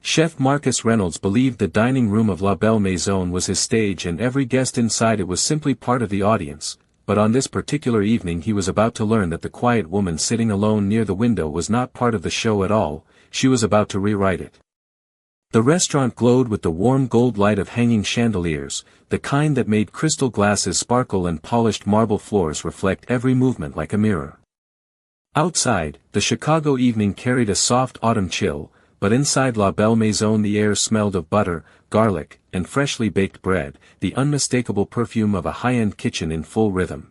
Chef Marcus Reynolds believed the dining room of La Belle Maison was his stage and every guest inside it was simply part of the audience, but on this particular evening he was about to learn that the quiet woman sitting alone near the window was not part of the show at all. She was about to rewrite it. The restaurant glowed with the warm gold light of hanging chandeliers, the kind that made crystal glasses sparkle and polished marble floors reflect every movement like a mirror. Outside, the Chicago evening carried a soft autumn chill, but inside La Belle Maison the air smelled of butter, garlic, and freshly baked bread, the unmistakable perfume of a high-end kitchen in full rhythm.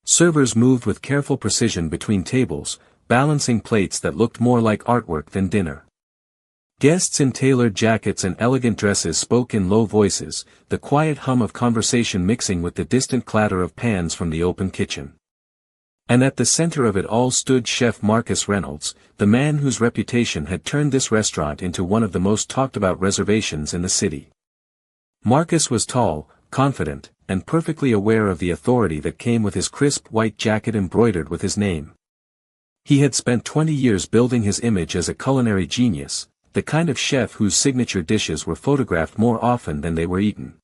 Servers moved with careful precision between tables, balancing plates that looked more like artwork than dinner. Guests in tailored jackets and elegant dresses spoke in low voices, the quiet hum of conversation mixing with the distant clatter of pans from the open kitchen. And at the center of it all stood Chef Marcus Reynolds, the man whose reputation had turned this restaurant into one of the most talked-about reservations in the city. Marcus was tall, confident, and perfectly aware of the authority that came with his crisp white jacket embroidered with his name. He had spent 20 years building his image as a culinary genius, the kind of chef whose signature dishes were photographed more often than they were eaten.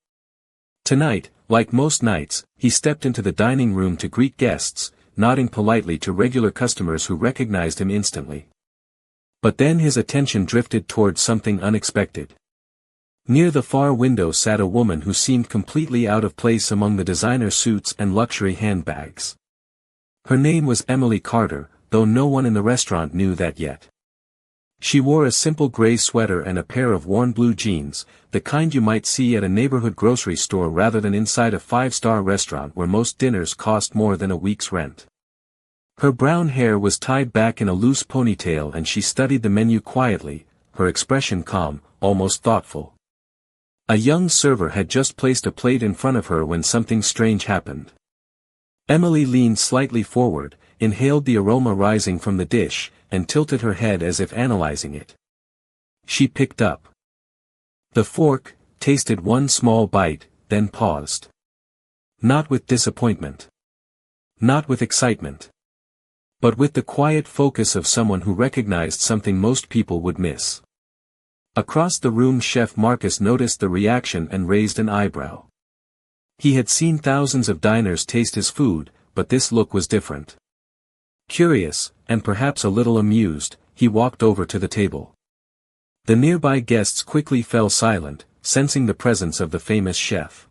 Tonight, like most nights, he stepped into the dining room to greet guests, nodding politely to regular customers who recognized him instantly. But then his attention drifted towards something unexpected. Near the far window sat a woman who seemed completely out of place among the designer suits and luxury handbags. Her name was Emily Carter, though no one in the restaurant knew that yet. She wore a simple gray sweater and a pair of worn blue jeans, the kind you might see at a neighborhood grocery store rather than inside a five-star restaurant where most dinners cost more than a week's rent. Her brown hair was tied back in a loose ponytail and she studied the menu quietly, her expression calm, almost thoughtful. A young server had just placed a plate in front of her when something strange happened. Emily leaned slightly forward, inhaled the aroma rising from the dish, and tilted her head as if analyzing it. She picked up the fork, tasted one small bite, then paused. Not with disappointment. Not with excitement. But with the quiet focus of someone who recognized something most people would miss. Across the room Chef Marcus noticed the reaction and raised an eyebrow. He had seen thousands of diners taste his food, but this look was different. Curious, and perhaps a little amused, he walked over to the table. The nearby guests quickly fell silent, sensing the presence of the famous chef.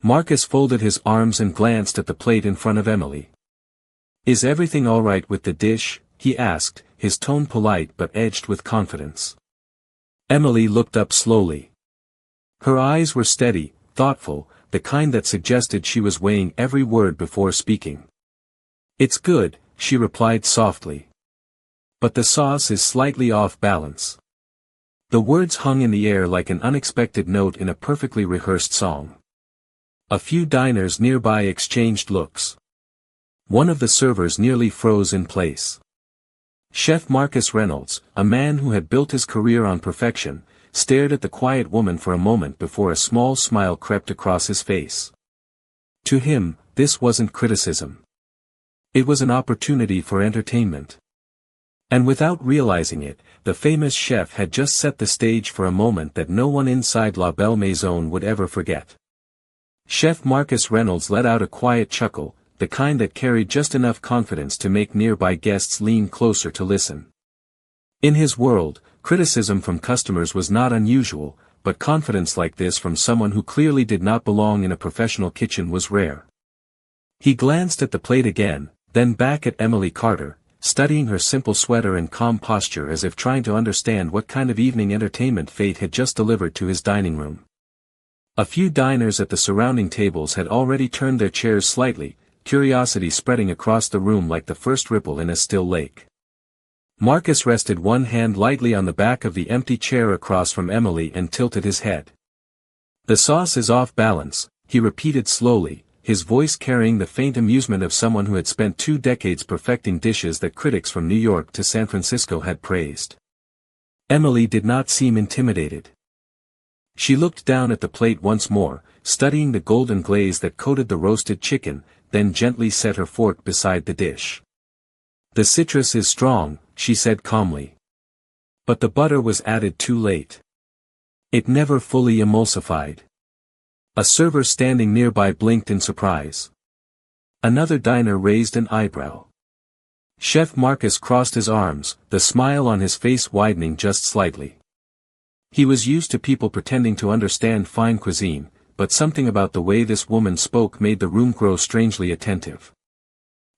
Marcus folded his arms and glanced at the plate in front of Emily. "Is everything all right with the dish?" he asked, his tone polite but edged with confidence. Emily looked up slowly. Her eyes were steady, thoughtful, the kind that suggested she was weighing every word before speaking. "It's good," she replied softly. "But the sauce is slightly off balance." The words hung in the air like an unexpected note in a perfectly rehearsed song. A few diners nearby exchanged looks. One of the servers nearly froze in place. Chef Marcus Reynolds, a man who had built his career on perfection, stared at the quiet woman for a moment before a small smile crept across his face. To him, this wasn't criticism. It was an opportunity for entertainment. And without realizing it, the famous chef had just set the stage for a moment that no one inside La Belle Maison would ever forget. Chef Marcus Reynolds let out a quiet chuckle, the kind that carried just enough confidence to make nearby guests lean closer to listen. In his world, criticism from customers was not unusual, but confidence like this from someone who clearly did not belong in a professional kitchen was rare. He glanced at the plate again, then back at Emily Carter, studying her simple sweater and calm posture as if trying to understand what kind of evening entertainment fate had just delivered to his dining room. A few diners at the surrounding tables had already turned their chairs slightly, curiosity spreading across the room like the first ripple in a still lake. Marcus rested one hand lightly on the back of the empty chair across from Emily and tilted his head. "The sauce is off balance," he repeated slowly, his voice carrying the faint amusement of someone who had spent 2 decades perfecting dishes that critics from New York to San Francisco had praised. Emily did not seem intimidated. She looked down at the plate once more, studying the golden glaze that coated the roasted chicken, then gently set her fork beside the dish. "The citrus is strong," she said calmly. But the butter was added too late. It never fully emulsified. A server standing nearby blinked in surprise. Another diner raised an eyebrow. Chef Marcus crossed his arms, the smile on his face widening just slightly. He was used to people pretending to understand fine cuisine, but something about the way this woman spoke made the room grow strangely attentive.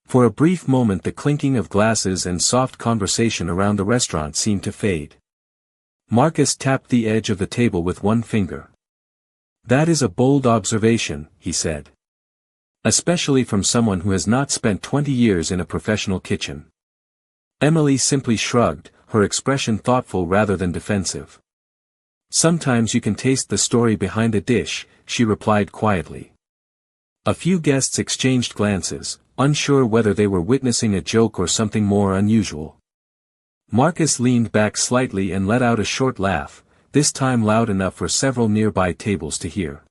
For a brief moment the clinking of glasses and soft conversation around the restaurant seemed to fade. Marcus tapped the edge of the table with one finger. "That is a bold observation," he said. "Especially from someone who has not spent 20 years in a professional kitchen." Emily simply shrugged, her expression thoughtful rather than defensive. "Sometimes you can taste the story behind a dish," she replied quietly. A few guests exchanged glances, unsure whether they were witnessing a joke or something more unusual. Marcus leaned back slightly and let out a short laugh, this time loud enough for several nearby tables to hear.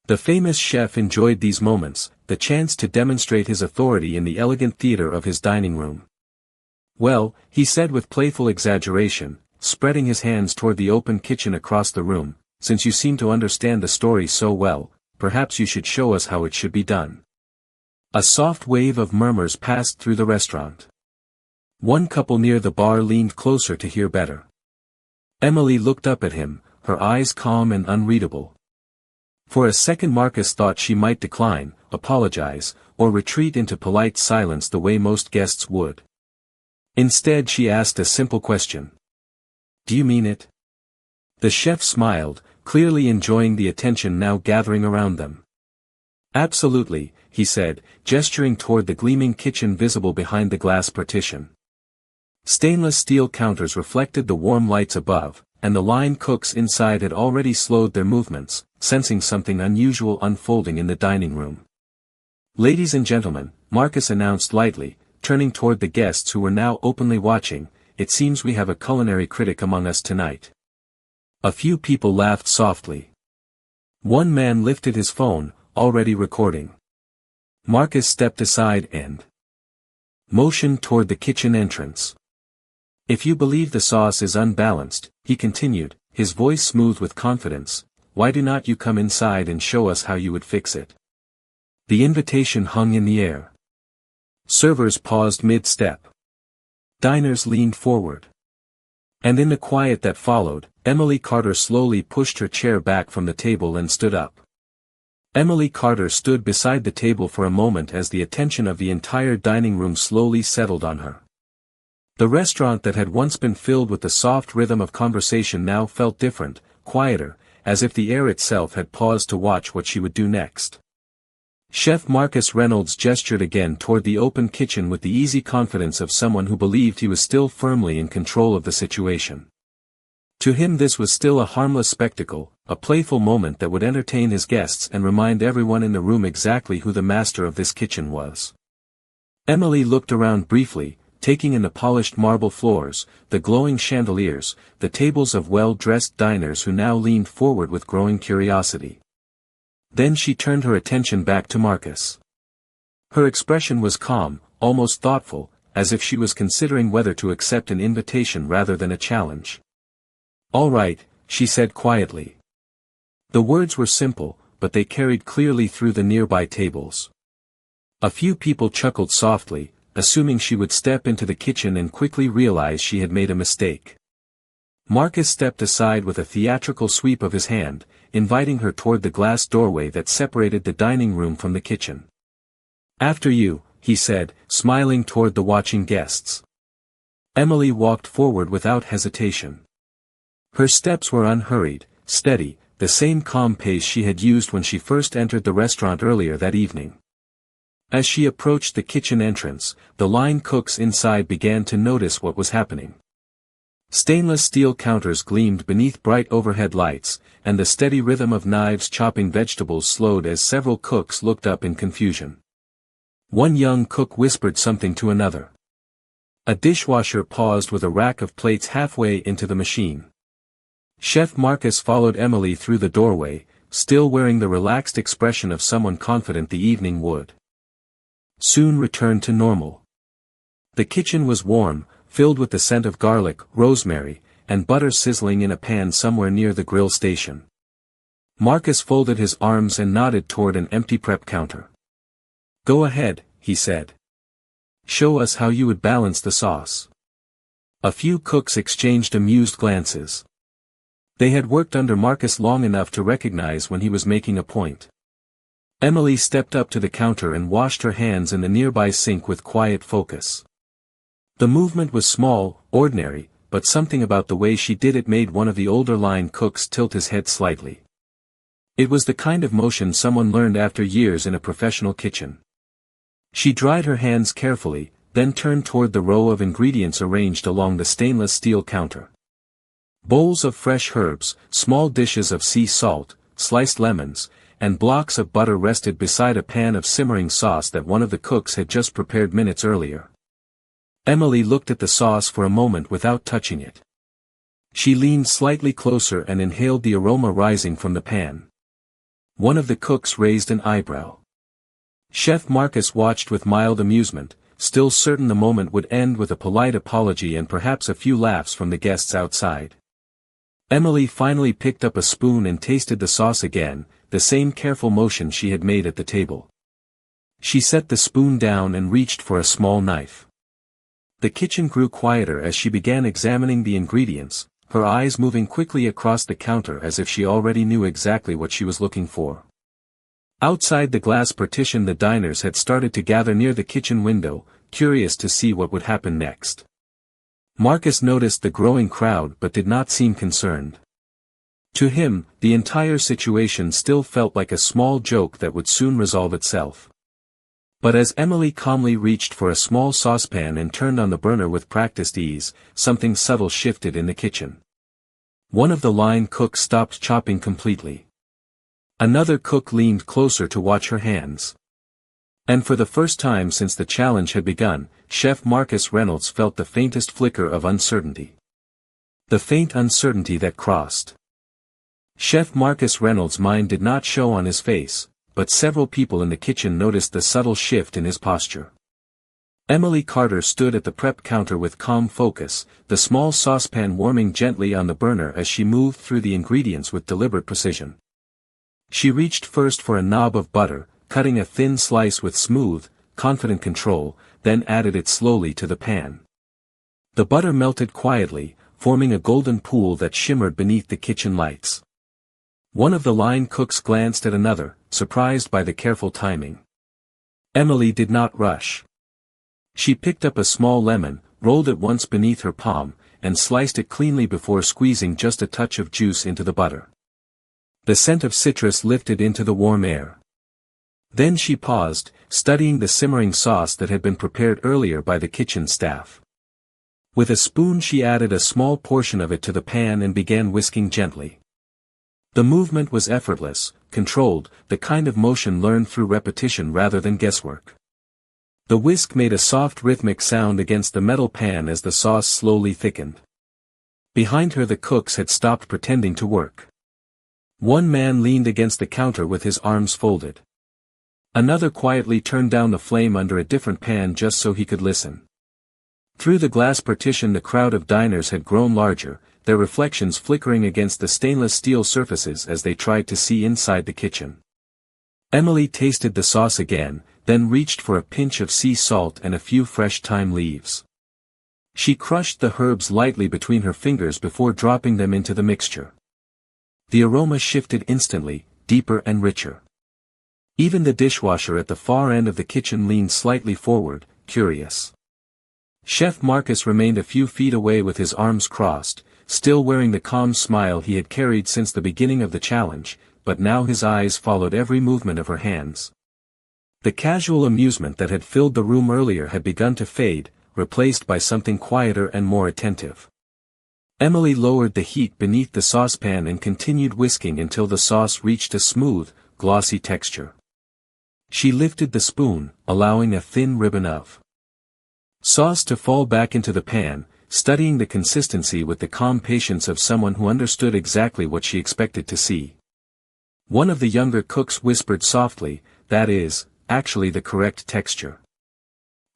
The famous chef enjoyed these moments, the chance to demonstrate his authority in the elegant theater of his dining room. "Well," he said with playful exaggeration, spreading his hands toward the open kitchen across the room, "since you seem to understand the story so well, perhaps you should show us how it should be done." A soft wave of murmurs passed through the restaurant. One couple near the bar leaned closer to hear better. Emily looked up at him, her eyes calm and unreadable. For a second Marcus thought she might decline, apologize, or retreat into polite silence the way most guests would. Instead she asked a simple question. "Do you mean it?" The chef smiled, clearly enjoying the attention now gathering around them. "Absolutely," he said, gesturing toward the gleaming kitchen visible behind the glass partition. Stainless steel counters reflected the warm lights above, and the line cooks inside had already slowed their movements, sensing something unusual unfolding in the dining room. "Ladies and gentlemen," Marcus announced lightly, turning toward the guests who were now openly watching, "it seems we have a culinary critic among us tonight." A few people laughed softly. One man lifted his phone, already recording. Marcus stepped aside and motioned toward the kitchen entrance. "If you believe the sauce is unbalanced," he continued, his voice smooth with confidence, "why do not you come inside and show us how you would fix it?" The invitation hung in the air. Servers paused mid-step. Diners leaned forward. And in the quiet that followed, Emily Carter slowly pushed her chair back from the table and stood up. Emily Carter stood beside the table for a moment as the attention of the entire dining room slowly settled on her. The restaurant that had once been filled with the soft rhythm of conversation now felt different, quieter, as if the air itself had paused to watch what she would do next. Chef Marcus Reynolds gestured again toward the open kitchen with the easy confidence of someone who believed he was still firmly in control of the situation. To him this was still a harmless spectacle, a playful moment that would entertain his guests and remind everyone in the room exactly who the master of this kitchen was. Emily looked around briefly, taking in the polished marble floors, the glowing chandeliers, the tables of well-dressed diners who now leaned forward with growing curiosity. Then she turned her attention back to Marcus. Her expression was calm, almost thoughtful, as if she was considering whether to accept an invitation rather than a challenge. "All right," she said quietly. The words were simple, but they carried clearly through the nearby tables. A few people chuckled softly, assuming she would step into the kitchen and quickly realize she had made a mistake. Marcus stepped aside with a theatrical sweep of his hand, inviting her toward the glass doorway that separated the dining room from the kitchen. "After you," he said, smiling toward the watching guests. Emily walked forward without hesitation. Her steps were unhurried, steady, the same calm pace she had used when she first entered the restaurant earlier that evening. As she approached the kitchen entrance, the line cooks inside began to notice what was happening. Stainless steel counters gleamed beneath bright overhead lights, and the steady rhythm of knives chopping vegetables slowed as several cooks looked up in confusion. One young cook whispered something to another. A dishwasher paused with a rack of plates halfway into the machine. Chef Marcus followed Emily through the doorway, still wearing the relaxed expression of someone confident the evening would soon return to normal. The kitchen was warm, filled with the scent of garlic, rosemary, and butter sizzling in a pan somewhere near the grill station. Marcus folded his arms and nodded toward an empty prep counter. "Go ahead," he said. "Show us how you would balance the sauce." A few cooks exchanged amused glances. They had worked under Marcus long enough to recognize when he was making a point. Emily stepped up to the counter and washed her hands in the nearby sink with quiet focus. The movement was small, ordinary, but something about the way she did it made one of the older line cooks tilt his head slightly. It was the kind of motion someone learned after years in a professional kitchen. She dried her hands carefully, then turned toward the row of ingredients arranged along the stainless steel counter. Bowls of fresh herbs, small dishes of sea salt, sliced lemons, and blocks of butter rested beside a pan of simmering sauce that one of the cooks had just prepared minutes earlier. Emily looked at the sauce for a moment without touching it. She leaned slightly closer and inhaled the aroma rising from the pan. One of the cooks raised an eyebrow. Chef Marcus watched with mild amusement, still certain the moment would end with a polite apology and perhaps a few laughs from the guests outside. Emily finally picked up a spoon and tasted the sauce again, the same careful motion she had made at the table. She set the spoon down and reached for a small knife. The kitchen grew quieter as she began examining the ingredients, her eyes moving quickly across the counter as if she already knew exactly what she was looking for. Outside the glass partition the diners had started to gather near the kitchen window, curious to see what would happen next. Marcus noticed the growing crowd but did not seem concerned. To him, the entire situation still felt like a small joke that would soon resolve itself. But as Emily calmly reached for a small saucepan and turned on the burner with practiced ease, something subtle shifted in the kitchen. One of the line cooks stopped chopping completely. Another cook leaned closer to watch her hands. And for the first time since the challenge had begun, Chef Marcus Reynolds felt the faintest flicker of uncertainty. The faint uncertainty that crossed. Chef Marcus Reynolds' mind did not show on his face, but several people in the kitchen noticed the subtle shift in his posture. Emily Carter stood at the prep counter with calm focus, the small saucepan warming gently on the burner as she moved through the ingredients with deliberate precision. She reached first for a knob of butter, cutting a thin slice with smooth, confident control, then added it slowly to the pan. The butter melted quietly, forming a golden pool that shimmered beneath the kitchen lights. One of the line cooks glanced at another, surprised by the careful timing. Emily did not rush. She picked up a small lemon, rolled it once beneath her palm, and sliced it cleanly before squeezing just a touch of juice into the butter. The scent of citrus lifted into the warm air. Then she paused, studying the simmering sauce that had been prepared earlier by the kitchen staff. With a spoon she added a small portion of it to the pan and began whisking gently. The movement was effortless, controlled, the kind of motion learned through repetition rather than guesswork. The whisk made a soft rhythmic sound against the metal pan as the sauce slowly thickened. Behind her the cooks had stopped pretending to work. One man leaned against the counter with his arms folded. Another quietly turned down the flame under a different pan just so he could listen. Through the glass partition the crowd of diners had grown larger, their reflections flickering against the stainless steel surfaces as they tried to see inside the kitchen. Emily tasted the sauce again, then reached for a pinch of sea salt and a few fresh thyme leaves. She crushed the herbs lightly between her fingers before dropping them into the mixture. The aroma shifted instantly, deeper and richer. Even the dishwasher at the far end of the kitchen leaned slightly forward, curious. Chef Marcus remained a few feet away with his arms crossed, still wearing the calm smile he had carried since the beginning of the challenge, but now his eyes followed every movement of her hands. The casual amusement that had filled the room earlier had begun to fade, replaced by something quieter and more attentive. Emily lowered the heat beneath the saucepan and continued whisking until the sauce reached a smooth, glossy texture. She lifted the spoon, allowing a thin ribbon of sauce to fall back into the pan, studying the consistency with the calm patience of someone who understood exactly what she expected to see. One of the younger cooks whispered softly, "That is, actually the correct texture."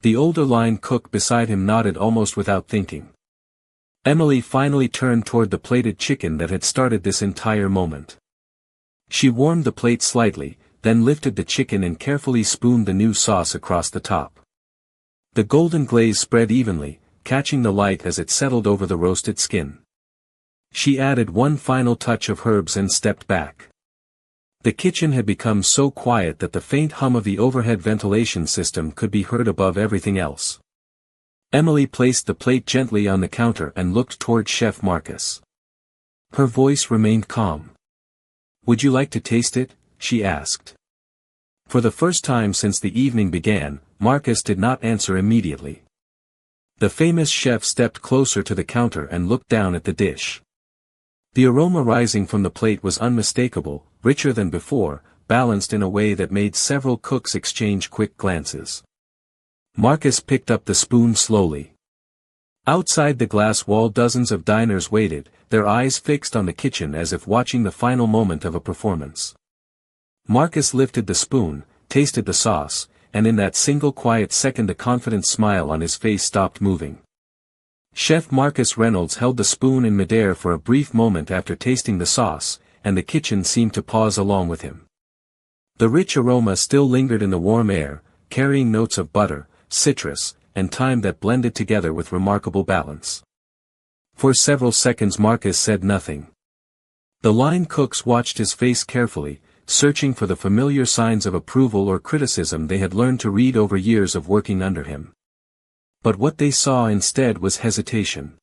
The older line cook beside him nodded almost without thinking. Emily finally turned toward the plated chicken that had started this entire moment. She warmed the plate slightly, then lifted the chicken and carefully spooned the new sauce across the top. The golden glaze spread evenly, catching the light as it settled over the roasted skin. She added one final touch of herbs and stepped back. The kitchen had become so quiet that the faint hum of the overhead ventilation system could be heard above everything else. Emily placed the plate gently on the counter and looked toward Chef Marcus. Her voice remained calm. "Would you like to taste it?" she asked. For the first time since the evening began, Marcus did not answer immediately. The famous chef stepped closer to the counter and looked down at the dish. The aroma rising from the plate was unmistakable, richer than before, balanced in a way that made several cooks exchange quick glances. Marcus picked up the spoon slowly. Outside the glass wall dozens of diners waited, their eyes fixed on the kitchen as if watching the final moment of a performance. Marcus lifted the spoon, tasted the sauce, and in that single quiet second the confident smile on his face stopped moving. Chef Marcus Reynolds held the spoon in midair for a brief moment after tasting the sauce, and the kitchen seemed to pause along with him. The rich aroma still lingered in the warm air, carrying notes of butter, citrus, and thyme that blended together with remarkable balance. For several seconds Marcus said nothing. The line cooks watched his face carefully, searching for the familiar signs of approval or criticism they had learned to read over years of working under him. But what they saw instead was hesitation.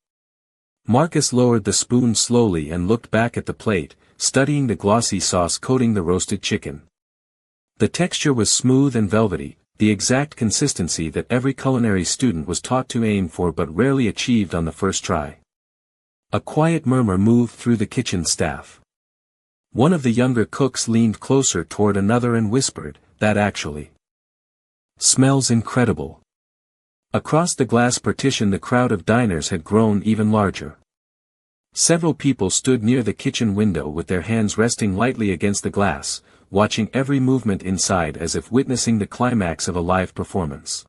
Marcus lowered the spoon slowly and looked back at the plate, studying the glossy sauce coating the roasted chicken. The texture was smooth and velvety, the exact consistency that every culinary student was taught to aim for but rarely achieved on the first try. A quiet murmur moved through the kitchen staff. One of the younger cooks leaned closer toward another and whispered, "That actually smells incredible." Across the glass partition the crowd of diners had grown even larger. Several people stood near the kitchen window with their hands resting lightly against the glass, watching every movement inside as if witnessing the climax of a live performance.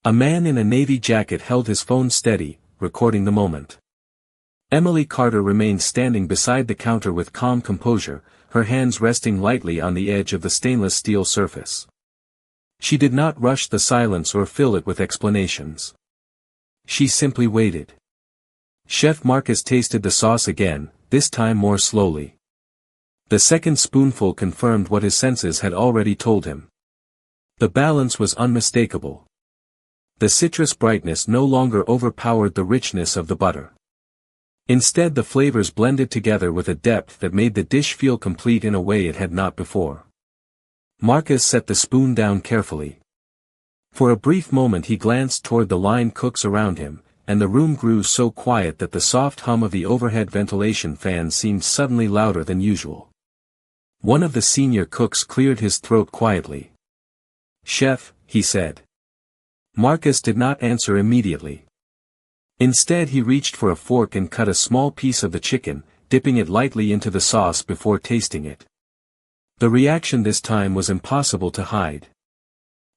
A man in a navy jacket held his phone steady, recording the moment. Emily Carter remained standing beside the counter with calm composure, her hands resting lightly on the edge of the stainless steel surface. She did not rush the silence or fill it with explanations. She simply waited. Chef Marcus tasted the sauce again, this time more slowly. The second spoonful confirmed what his senses had already told him. The balance was unmistakable. The citrus brightness no longer overpowered the richness of the butter. Instead the flavors blended together with a depth that made the dish feel complete in a way it had not before. Marcus set the spoon down carefully. For a brief moment he glanced toward the line cooks around him, and the room grew so quiet that the soft hum of the overhead ventilation fan seemed suddenly louder than usual. One of the senior cooks cleared his throat quietly. "Chef," he said. Marcus did not answer immediately. Instead he reached for a fork and cut a small piece of the chicken, dipping it lightly into the sauce before tasting it. The reaction this time was impossible to hide.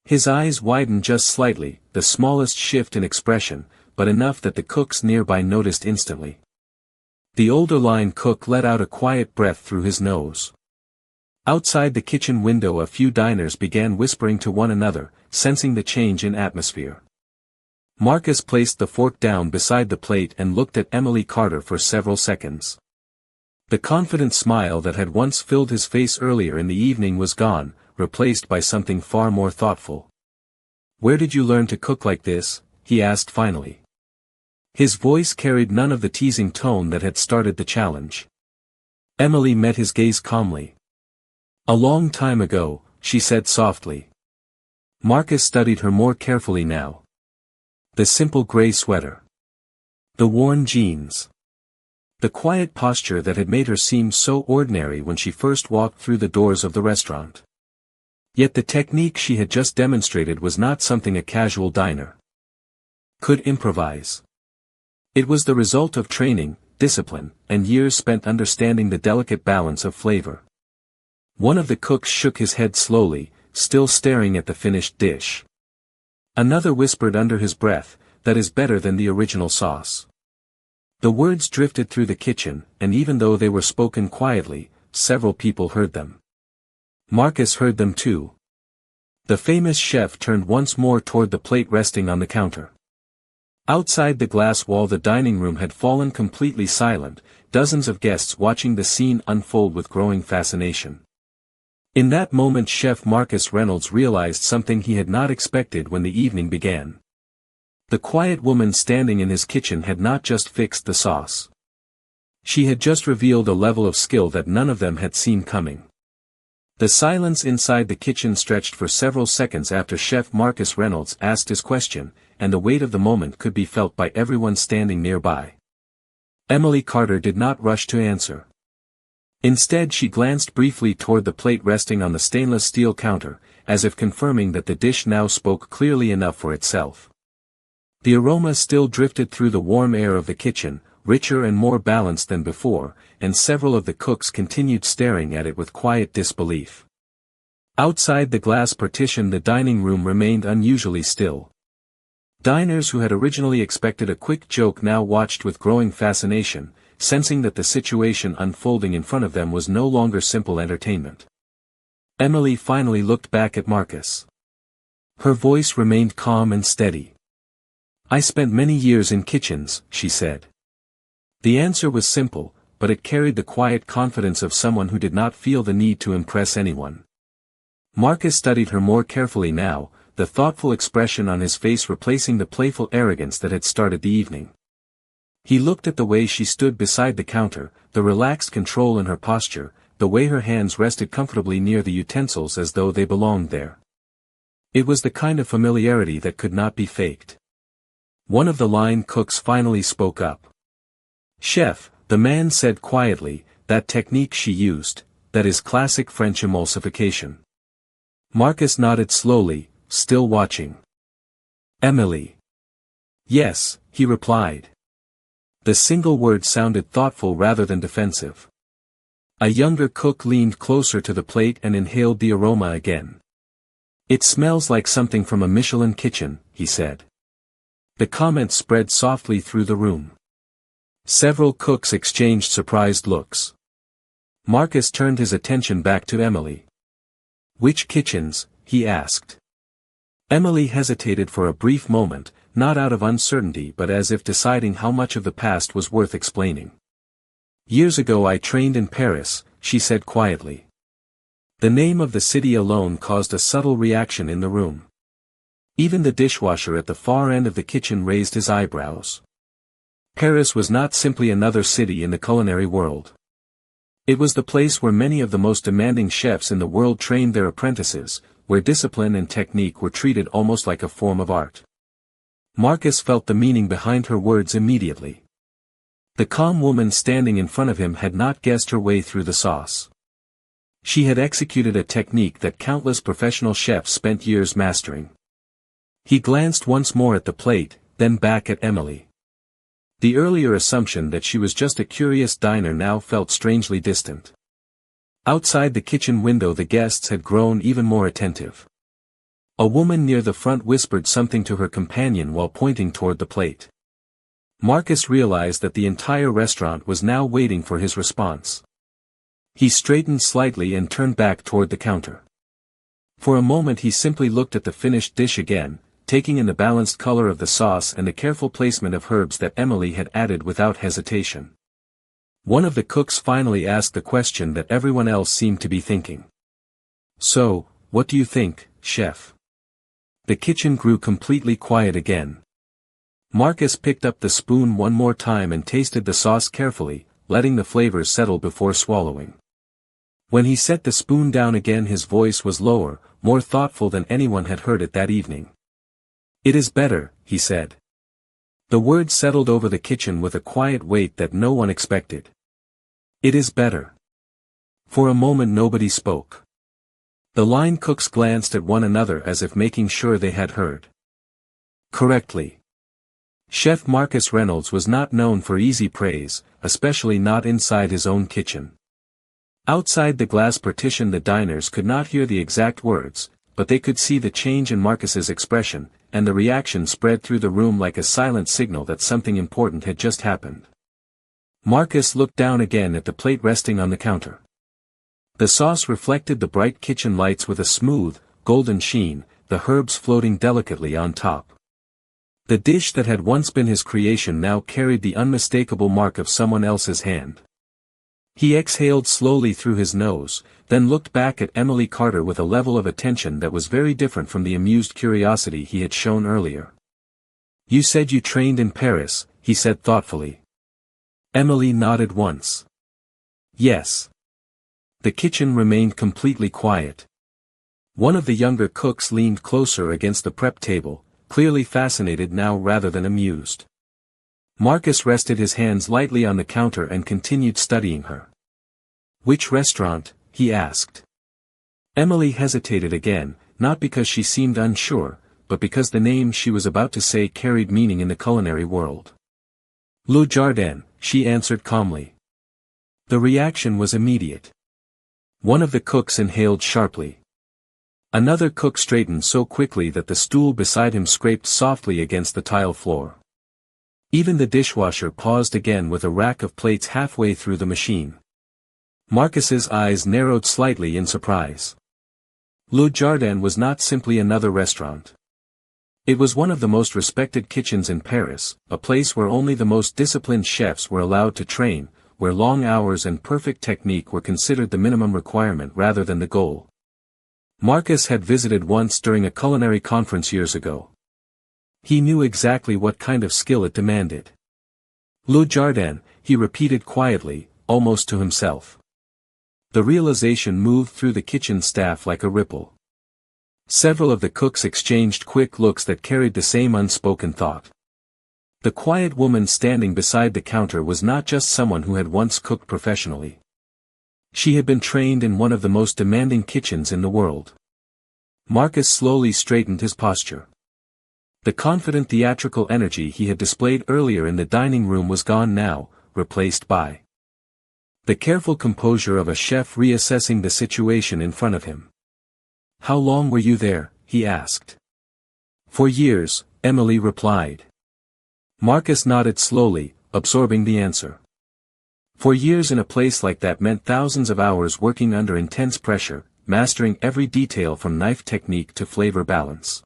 His eyes widened just slightly, the smallest shift in expression, but enough that the cooks nearby noticed instantly. The older line cook let out a quiet breath through his nose. Outside the kitchen window a few diners began whispering to one another, sensing the change in atmosphere. Marcus placed the fork down beside the plate and looked at Emily Carter for several seconds. The confident smile that had once filled his face earlier in the evening was gone, replaced by something far more thoughtful. "Where did you learn to cook like this?" he asked finally. His voice carried none of the teasing tone that had started the challenge. Emily met his gaze calmly. "A long time ago," she said softly. Marcus studied her more carefully now. The simple gray sweater. The worn jeans. The quiet posture that had made her seem so ordinary when she first walked through the doors of the restaurant. Yet the technique she had just demonstrated was not something a casual diner could improvise. It was the result of training, discipline, and years spent understanding the delicate balance of flavor. One of the cooks shook his head slowly, still staring at the finished dish. Another whispered under his breath, "That is better than the original sauce." The words drifted through the kitchen, and even though they were spoken quietly, several people heard them. Marcus heard them too. The famous chef turned once more toward the plate resting on the counter. Outside the glass wall the dining room had fallen completely silent, dozens of guests watching the scene unfold with growing fascination. In that moment Chef Marcus Reynolds realized something he had not expected when the evening began. The quiet woman standing in his kitchen had not just fixed the sauce. She had just revealed a level of skill that none of them had seen coming. The silence inside the kitchen stretched for several seconds after Chef Marcus Reynolds asked his question, and the weight of the moment could be felt by everyone standing nearby. Emily Carter did not rush to answer. Instead she glanced briefly toward the plate resting on the stainless steel counter, as if confirming that the dish now spoke clearly enough for itself. The aroma still drifted through the warm air of the kitchen, richer and more balanced than before, and several of the cooks continued staring at it with quiet disbelief. Outside the glass partition the dining room remained unusually still. Diners who had originally expected a quick joke now watched with growing fascination, sensing that the situation unfolding in front of them was no longer simple entertainment. Emily finally looked back at Marcus. Her voice remained calm and steady. "I spent many years in kitchens," she said. The answer was simple, but it carried the quiet confidence of someone who did not feel the need to impress anyone. Marcus studied her more carefully now, the thoughtful expression on his face replacing the playful arrogance that had started the evening. He looked at the way she stood beside the counter, the relaxed control in her posture, the way her hands rested comfortably near the utensils as though they belonged there. It was the kind of familiarity that could not be faked. One of the line cooks finally spoke up. "Chef," the man said quietly, "that technique she used, that is classic French emulsification." Marcus nodded slowly, still watching. "Emily." "Yes," he replied. The single word sounded thoughtful rather than defensive. A younger cook leaned closer to the plate and inhaled the aroma again. "It smells like something from a Michelin kitchen," he said. The comment spread softly through the room. Several cooks exchanged surprised looks. Marcus turned his attention back to Emily. "Which kitchens?" he asked. Emily hesitated for a brief moment, not out of uncertainty but as if deciding how much of the past was worth explaining. "Years ago I trained in Paris," she said quietly. The name of the city alone caused a subtle reaction in the room. Even the dishwasher at the far end of the kitchen raised his eyebrows. Paris was not simply another city in the culinary world. It was the place where many of the most demanding chefs in the world trained their apprentices, where discipline and technique were treated almost like a form of art. Marcus felt the meaning behind her words immediately. The calm woman standing in front of him had not guessed her way through the sauce. She had executed a technique that countless professional chefs spent years mastering. He glanced once more at the plate, then back at Emily. The earlier assumption that she was just a curious diner now felt strangely distant. Outside the kitchen window the guests had grown even more attentive. A woman near the front whispered something to her companion while pointing toward the plate. Marcus realized that the entire restaurant was now waiting for his response. He straightened slightly and turned back toward the counter. For a moment he simply looked at the finished dish again, taking in the balanced color of the sauce and the careful placement of herbs that Emily had added without hesitation. One of the cooks finally asked the question that everyone else seemed to be thinking. "So, what do you think, chef?" The kitchen grew completely quiet again. Marcus picked up the spoon one more time and tasted the sauce carefully, letting the flavors settle before swallowing. When he set the spoon down again his voice was lower, more thoughtful than anyone had heard it that evening. "It is better," he said. The words settled over the kitchen with a quiet weight that no one expected. "It is better." For a moment nobody spoke. The line cooks glanced at one another as if making sure they had heard correctly. Chef Marcus Reynolds was not known for easy praise, especially not inside his own kitchen. Outside the glass partition the diners could not hear the exact words, but they could see the change in Marcus's expression, and the reaction spread through the room like a silent signal that something important had just happened. Marcus looked down again at the plate resting on the counter. The sauce reflected the bright kitchen lights with a smooth, golden sheen, the herbs floating delicately on top. The dish that had once been his creation now carried the unmistakable mark of someone else's hand. He exhaled slowly through his nose, then looked back at Emily Carter with a level of attention that was very different from the amused curiosity he had shown earlier. "You said you trained in Paris," he said thoughtfully. Emily nodded once. "Yes." The kitchen remained completely quiet. One of the younger cooks leaned closer against the prep table, clearly fascinated now rather than amused. Marcus rested his hands lightly on the counter and continued studying her. "Which restaurant?" he asked. Emily hesitated again, not because she seemed unsure, but because the name she was about to say carried meaning in the culinary world. "Le Jardin," she answered calmly. The reaction was immediate. One of the cooks inhaled sharply. Another cook straightened so quickly that the stool beside him scraped softly against the tile floor. Even the dishwasher paused again with a rack of plates halfway through the machine. Marcus's eyes narrowed slightly in surprise. Le Jardin was not simply another restaurant. It was one of the most respected kitchens in Paris, a place where only the most disciplined chefs were allowed to train, where long hours and perfect technique were considered the minimum requirement rather than the goal. Marcus had visited once during a culinary conference years ago. He knew exactly what kind of skill it demanded. "Le Jardin," he repeated quietly, almost to himself. The realization moved through the kitchen staff like a ripple. Several of the cooks exchanged quick looks that carried the same unspoken thought. The quiet woman standing beside the counter was not just someone who had once cooked professionally. She had been trained in one of the most demanding kitchens in the world. Marcus slowly straightened his posture. The confident theatrical energy he had displayed earlier in the dining room was gone now, replaced by the careful composure of a chef reassessing the situation in front of him. "How long were you there?" he asked. "For years," Emily replied. Marcus nodded slowly, absorbing the answer. For years in a place like that meant thousands of hours working under intense pressure, mastering every detail from knife technique to flavor balance.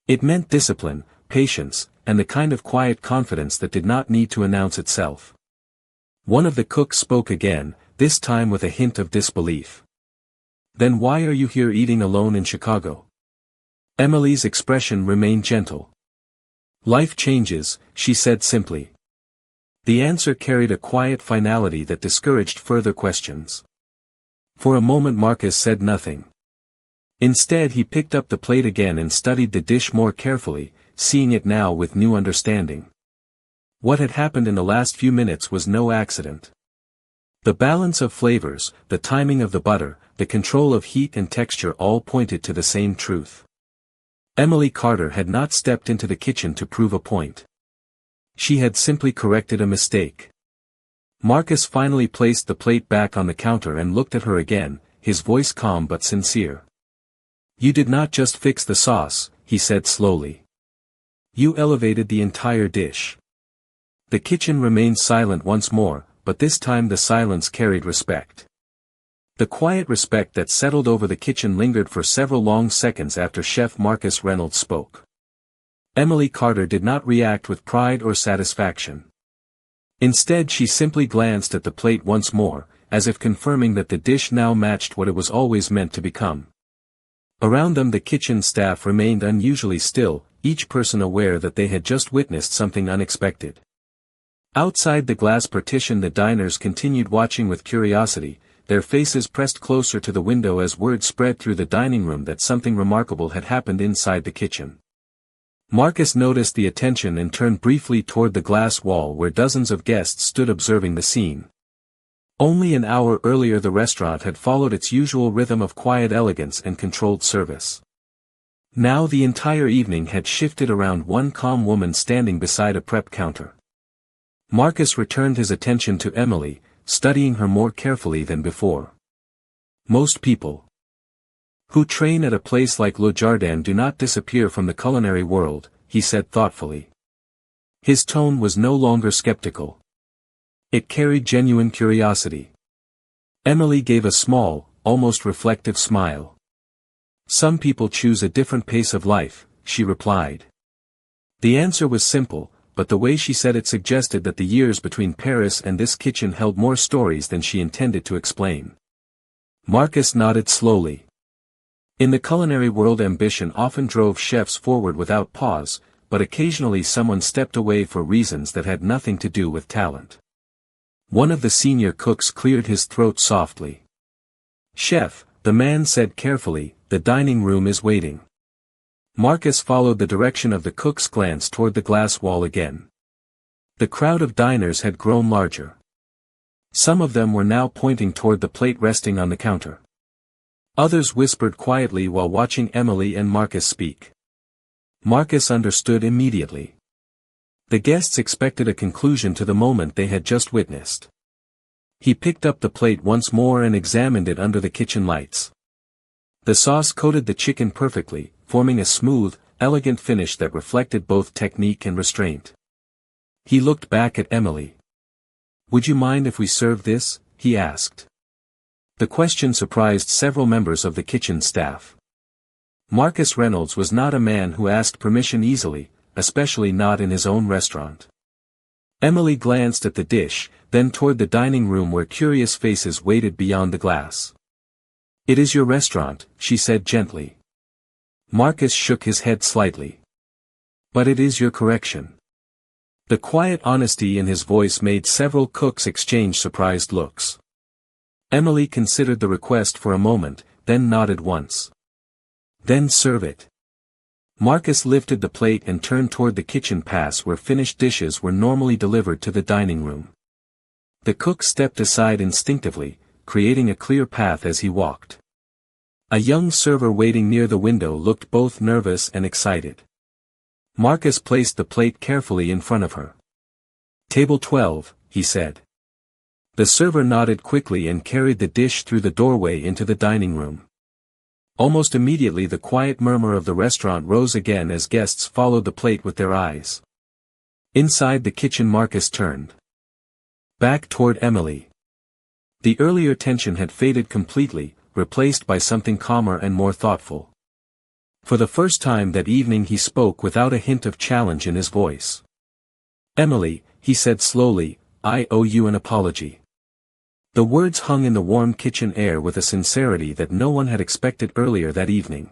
It meant discipline, patience, and the kind of quiet confidence that did not need to announce itself. One of the cooks spoke again, this time with a hint of disbelief. "Then why are you here eating alone in Chicago?" Emily's expression remained gentle. "Life changes," she said simply. The answer carried a quiet finality that discouraged further questions. For a moment Marcus said nothing. Instead he picked up the plate again and studied the dish more carefully, seeing it now with new understanding. What had happened in the last few minutes was no accident. The balance of flavors, the timing of the butter, the control of heat and texture all pointed to the same truth. Emily Carter had not stepped into the kitchen to prove a point. She had simply corrected a mistake. Marcus finally placed the plate back on the counter and looked at her again, his voice calm but sincere. "You did not just fix the sauce," he said slowly. "You elevated the entire dish." The kitchen remained silent once more, but this time the silence carried respect. The quiet respect that settled over the kitchen lingered for several long seconds after Chef Marcus Reynolds spoke. Emily Carter did not react with pride or satisfaction. Instead she simply glanced at the plate once more, as if confirming that the dish now matched what it was always meant to become. Around them the kitchen staff remained unusually still, each person aware that they had just witnessed something unexpected. Outside the glass partition the diners continued watching with curiosity, their faces pressed closer to the window as word spread through the dining room that something remarkable had happened inside the kitchen. Marcus noticed the attention and turned briefly toward the glass wall where dozens of guests stood observing the scene. Only an hour earlier the restaurant had followed its usual rhythm of quiet elegance and controlled service. Now the entire evening had shifted around one calm woman standing beside a prep counter. Marcus returned his attention to Emily, studying her more carefully than before. Most people who train at a place like Le Jardin do not disappear from the culinary world, he said thoughtfully. His tone was no longer skeptical. It carried genuine curiosity. Emily gave a small, almost reflective smile. Some people choose a different pace of life, she replied. The answer was simple, but the way she said it suggested that the years between Paris and this kitchen held more stories than she intended to explain. Marcus nodded slowly. In the culinary world, ambition often drove chefs forward without pause, but occasionally someone stepped away for reasons that had nothing to do with talent. One of the senior cooks cleared his throat softly. "Chef," the man said carefully, "the dining room is waiting." Marcus followed the direction of the cook's glance toward the glass wall again. The crowd of diners had grown larger. Some of them were now pointing toward the plate resting on the counter. Others whispered quietly while watching Emily and Marcus speak. Marcus understood immediately. The guests expected a conclusion to the moment they had just witnessed. He picked up the plate once more and examined it under the kitchen lights. The sauce coated the chicken perfectly, forming a smooth, elegant finish that reflected both technique and restraint. He looked back at Emily. "Would you mind if we serve this?" he asked. The question surprised several members of the kitchen staff. Marcus Reynolds was not a man who asked permission easily, especially not in his own restaurant. Emily glanced at the dish, then toward the dining room where curious faces waited beyond the glass. "It is your restaurant," she said gently. Marcus shook his head slightly. "But it is your correction." The quiet honesty in his voice made several cooks exchange surprised looks. Emily considered the request for a moment, then nodded once. "Then serve it." Marcus lifted the plate and turned toward the kitchen pass where finished dishes were normally delivered to the dining room. The cook stepped aside instinctively, creating a clear path as he walked. A young server waiting near the window looked both nervous and excited. Marcus placed the plate carefully in front of her. "Table 12, he said. The server nodded quickly and carried the dish through the doorway into the dining room. Almost immediately the quiet murmur of the restaurant rose again as guests followed the plate with their eyes. Inside the kitchen, Marcus turned back toward Emily. The earlier tension had faded completely, replaced by something calmer and more thoughtful. For the first time that evening he spoke without a hint of challenge in his voice. "Emily," he said slowly, "I owe you an apology." The words hung in the warm kitchen air with a sincerity that no one had expected earlier that evening.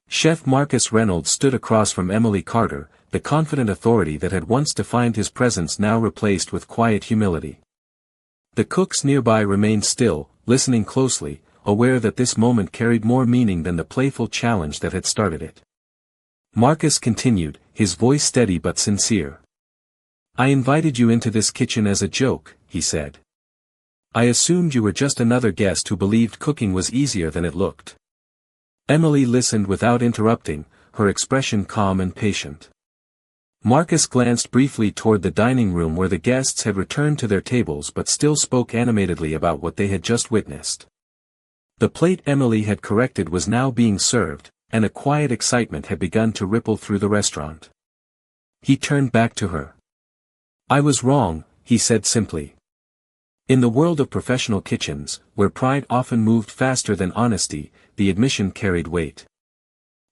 Chef Marcus Reynolds stood across from Emily Carter, the confident authority that had once defined his presence now replaced with quiet humility. The cooks nearby remained still, listening closely, aware that this moment carried more meaning than the playful challenge that had started it. Marcus continued, his voice steady but sincere. "I invited you into this kitchen as a joke," he said. "I assumed you were just another guest who believed cooking was easier than it looked." Emily listened without interrupting, her expression calm and patient. Marcus glanced briefly toward the dining room where the guests had returned to their tables but still spoke animatedly about what they had just witnessed. The plate Emily had corrected was now being served, and a quiet excitement had begun to ripple through the restaurant. He turned back to her. "I was wrong," he said simply. In the world of professional kitchens, where pride often moved faster than honesty, the admission carried weight.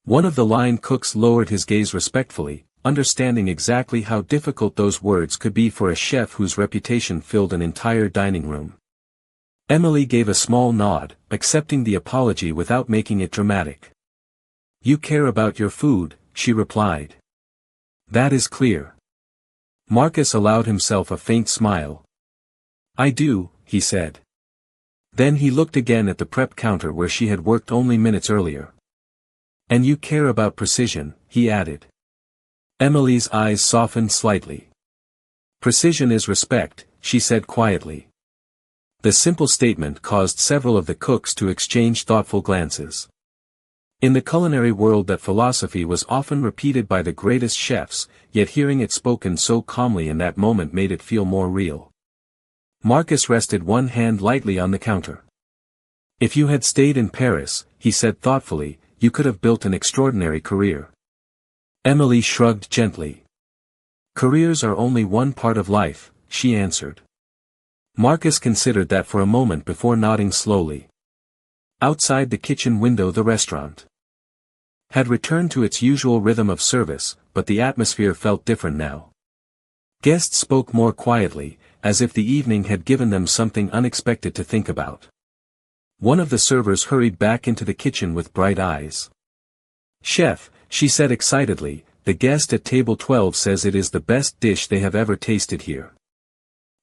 One of the line cooks lowered his gaze respectfully, understanding exactly how difficult those words could be for a chef whose reputation filled an entire dining room. Emily gave a small nod, accepting the apology without making it dramatic. "You care about your food," she replied. "That is clear." Marcus allowed himself a faint smile. "I do," he said. Then he looked again at the prep counter where she had worked only minutes earlier. "And you care about precision," he added. Emily's eyes softened slightly. "Precision is respect," she said quietly. The simple statement caused several of the cooks to exchange thoughtful glances. In the culinary world, that philosophy was often repeated by the greatest chefs, yet hearing it spoken so calmly in that moment made it feel more real. Marcus rested one hand lightly on the counter. "If you had stayed in Paris," he said thoughtfully, "you could have built an extraordinary career." Emily shrugged gently. "Careers are only one part of life," she answered. Marcus considered that for a moment before nodding slowly. Outside the kitchen window the restaurant had returned to its usual rhythm of service, but the atmosphere felt different now. Guests spoke more quietly, as if the evening had given them something unexpected to think about. One of the servers hurried back into the kitchen with bright eyes. "Chef," she said excitedly, "the guest at table 12 says it is the best dish they have ever tasted here."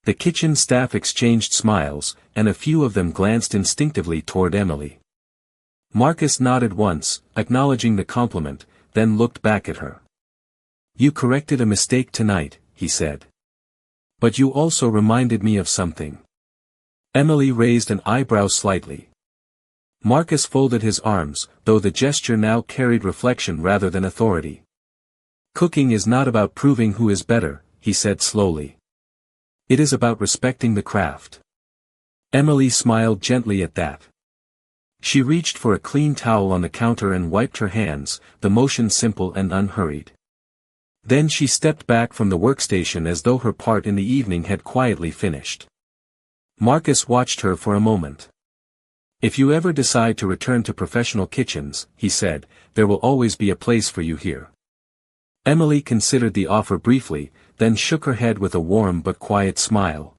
The kitchen staff exchanged smiles, and a few of them glanced instinctively toward Emily. Marcus nodded once, acknowledging the compliment, then looked back at her. "You corrected a mistake tonight," he said. "But you also reminded me of something." Emily raised an eyebrow slightly. Marcus folded his arms, though the gesture now carried reflection rather than authority. "Cooking is not about proving who is better," he said slowly. "It is about respecting the craft." Emily smiled gently at that. She reached for a clean towel on the counter and wiped her hands, the motion simple and unhurried. Then she stepped back from the workstation as though her part in the evening had quietly finished. Marcus watched her for a moment. "If you ever decide to return to professional kitchens," he said, "there will always be a place for you here." Emily considered the offer briefly, then shook her head with a warm but quiet smile.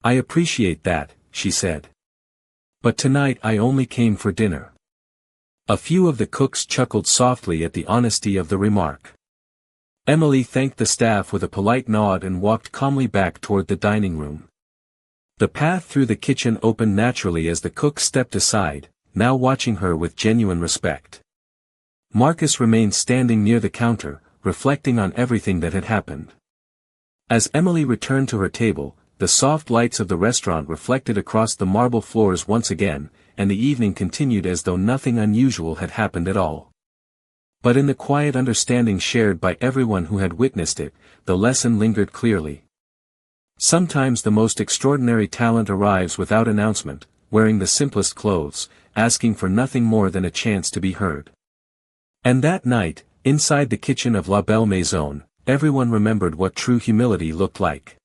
"I appreciate that," she said. "But tonight I only came for dinner." A few of the cooks chuckled softly at the honesty of the remark. Emily thanked the staff with a polite nod and walked calmly back toward the dining room. The path through the kitchen opened naturally as the cook stepped aside, now watching her with genuine respect. Marcus remained standing near the counter, reflecting on everything that had happened. As Emily returned to her table, the soft lights of the restaurant reflected across the marble floors once again, and the evening continued as though nothing unusual had happened at all. But in the quiet understanding shared by everyone who had witnessed it, the lesson lingered clearly. Sometimes the most extraordinary talent arrives without announcement, wearing the simplest clothes, asking for nothing more than a chance to be heard. And that night, inside the kitchen of La Belle Maison, everyone remembered what true humility looked like.